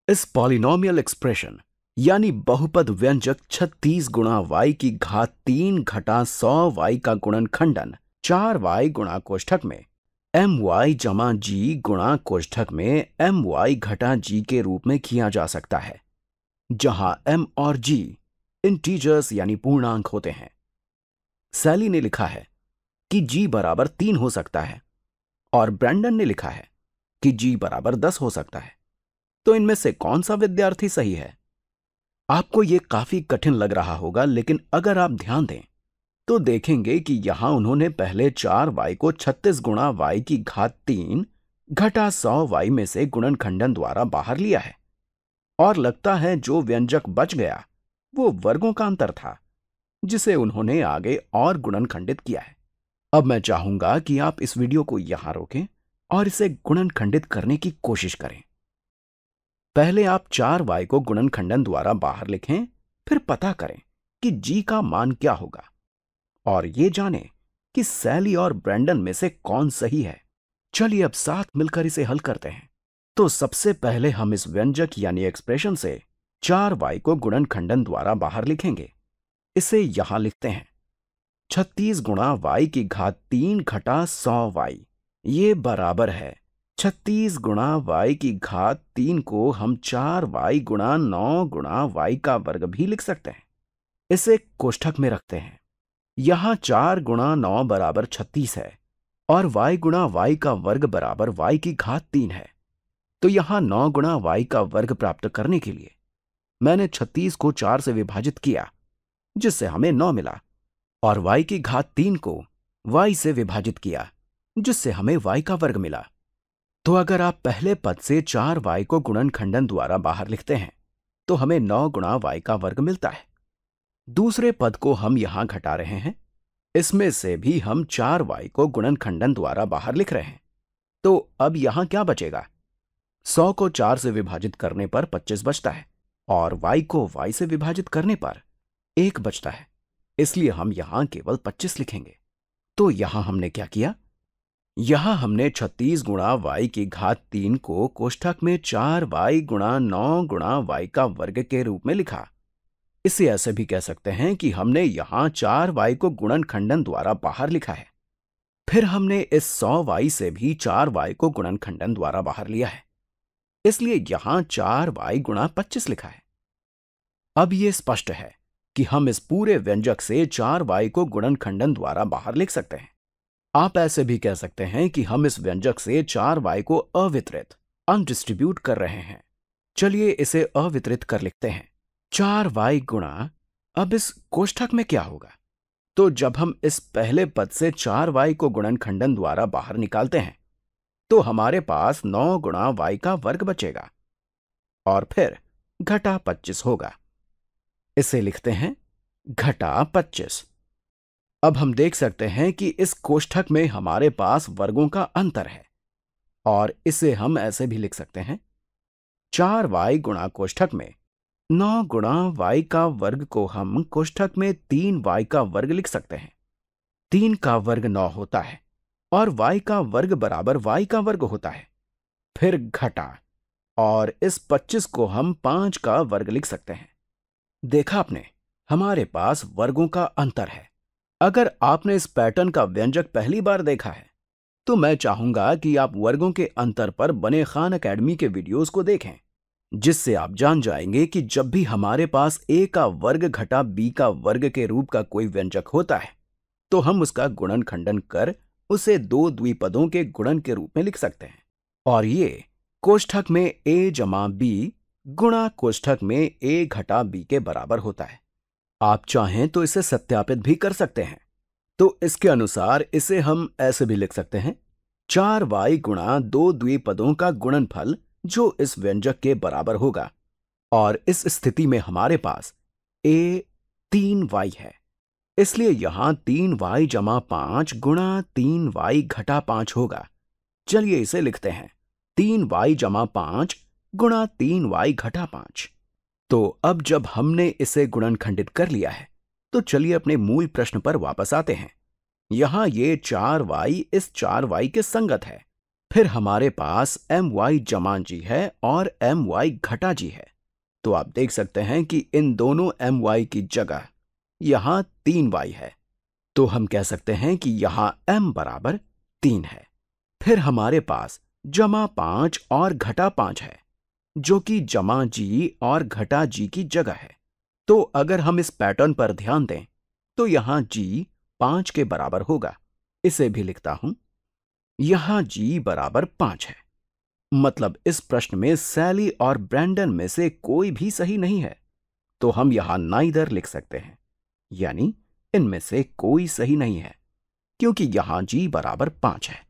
इस polynomial expression यानी बहुपद व्यंजक 36 गुणा y की घात 3 घटा 100 y का गुणनखंडन 4y गुणा कोष्ठक में my जमा g गुणा कोष्ठक में my घटा g के रूप में किया जा सकता है, जहां m और g इंटीजर्स यानी पूर्णांक होते हैं। सैली ने लिखा है कि g बराबर 3 हो सकता है और ब्रैंडन ने लिखा है कि g बराबर 10 हो सकता है। तो इनमें से कौन सा विद्यार्थी सही है? आपको यह काफी कठिन लग रहा होगा, लेकिन अगर आप ध्यान दें तो देखेंगे कि यहां उन्होंने पहले 4y को 36 गुणा y की घात 3 घटा 100 y में से गुणनखंडन द्वारा बाहर लिया है, और लगता है जो व्यंजक बच गया वो वर्गों का अंतर था, जिसे उन्होंने आगे और गुणनखंडित किया है। अब मैं चाहूंगा कि आप इस वीडियो को यहां रोकें और इसे गुणनखंडित करने की कोशिश करें। पहले आप 4y को गुणनखंडन द्वारा बाहर लिखें, फिर पता करें कि g का मान क्या होगा, और ये जानें कि सैली और ब्रैंडन में से कौन सही है। चलिए अब साथ मिलकर इसे हल करते हैं। तो सबसे पहले हम इस व्यंजक यानी एक्सप्रेशन से 4y को गुणनखंडन द्वारा बाहर लिखेंगे। इसे यहां लिखते हैं 36 गुणा y की घात 3 घटा 100y। ये बराबर है 36 गुणा y की घात 3 को हम 4y गुणा 9 गुणा y का वर्ग भी लिख सकते हैं। इसे कोष्ठक में रखते हैं। यहां 4 गुणा 9 बराबर 36 है और y गुणा y का वर्ग बराबर y की घात 3 है। तो यहां 9 गुणा y का वर्ग प्राप्त करने के लिए मैंने 36 को 4 से विभाजित किया, जिससे हमें 9 मिला, और y की घात 3 को y से विभाजित किया, जिससे हमें y का वर्ग मिला। तो अगर आप पहले पद से 4y को गुणनखंडन द्वारा बाहर लिखते हैं तो हमें 9 गुणा y का वर्ग मिलता है। दूसरे पद को हम यहां घटा रहे हैं, इसमें से भी हम 4y को गुणनखंडन द्वारा बाहर लिख रहे हैं। तो अब यहां क्या बचेगा? 100 को 4 से विभाजित करने पर 25 बचता है, और y को y से विभाजित करने पर 1 बचता है, इसलिए हम यहां केवल 25 लिखेंगे। तो यहां हमने क्या किया? यहां हमने 36 गुणा y की घात 3 को कोष्ठक में 4y गुणा 9 गुणा y का वर्ग के रूप में लिखा। इसे ऐसे भी कह सकते हैं कि हमने यहां 4y को गुणनखंडन द्वारा बाहर लिखा है, फिर हमने इस 100y से भी 4y को गुणनखंडन द्वारा बाहर लिया है, इसलिए यहां 4y गुणा 25 लिखा है। अब यह स्पष्ट है कि हम इस पूरे व्यंजक से 4y को गुणनखंडन द्वारा बाहर लिख सकते हैं। आप ऐसे भी कह सकते हैं कि हम इस व्यंजक से 4y को अवितरित अनडिस्ट्रीब्यूट कर रहे हैं। चलिए इसे अवितरित कर लिखते हैं 4y गुणा, अब इस कोष्ठक में क्या होगा? तो जब हम इस पहले पद से 4y को गुणनखंडन द्वारा बाहर निकालते हैं तो हमारे पास 9 गुणा y का वर्ग बचेगा, और फिर घटा 25 होगा। इसे लिखते हैं घटा 25। अब हम देख सकते हैं कि इस कोष्ठक में हमारे पास वर्गों का अंतर है, और इसे हम ऐसे भी लिख सकते हैं 4y गुणा कोष्ठक में 9 गुणा y का वर्ग को हम कोष्ठक में 3y का वर्ग लिख सकते हैं। 3 का वर्ग 9 होता है और y का वर्ग बराबर y का वर्ग होता है। फिर घटा, और इस 25 को हम 5 का वर्ग लिख सकते हैं। देखा आपने, हमारे पास वर्गों का अंतर है। अगर आपने इस पैटर्न का व्यंजक पहली बार देखा है तो मैं चाहूंगा कि आप वर्गों के अंतर पर बने खान एकेडमी के वीडियोस को देखें, जिससे आप जान जाएंगे कि जब भी हमारे पास a का वर्ग घटा b का वर्ग के रूप का कोई व्यंजक होता है तो हम उसका गुणनखंडन कर उसे 2 द्विपदों के गुणन के रूप में लिख सकते हैं, और ये कोष्ठक में a जमा b गुणा कोष्ठक में a घटा b के बराबर होता है। आप चाहें तो इसे सत्यापित भी कर सकते हैं। तो इसके अनुसार इसे हम ऐसे भी लिख सकते हैं 4y गुणा 2 द्विपदों का गुणनफल, जो इस व्यंजक के बराबर होगा, और इस स्थिति में हमारे पास a 3y है, इसलिए यहां 3y जमा 5 गुणा 3y घटा 5 होगा। चलिए इसे लिखते हैं 3y जमा 5 गुणा 3y घटा 5। तो अब जब हमने इसे गुणनखंडित कर लिया है तो चलिए अपने मूल प्रश्न पर वापस आते हैं। यहां ये 4y इस 4y के संगत है, फिर हमारे पास my जमा g है और my घटा g है। तो आप देख सकते हैं कि इन दोनों my की जगह यहां 3y है। तो हम कह सकते हैं कि यहां m बराबर 3 है। फिर हमारे पास जमा 5 और घटा 5 है, जो कि जमा g और घटा g की जगह है। तो अगर हम इस पैटर्न पर ध्यान दें तो यहां g 5 के बराबर होगा। इसे भी लिखता हूं, यहां g बराबर 5 है। मतलब इस प्रश्न में सैली और ब्रैंडन में से कोई भी सही नहीं है। तो हम यहां नाइदर लिख सकते हैं, यानी इनमें से कोई सही नहीं है, क्योंकि यहां g बराबर 5 है।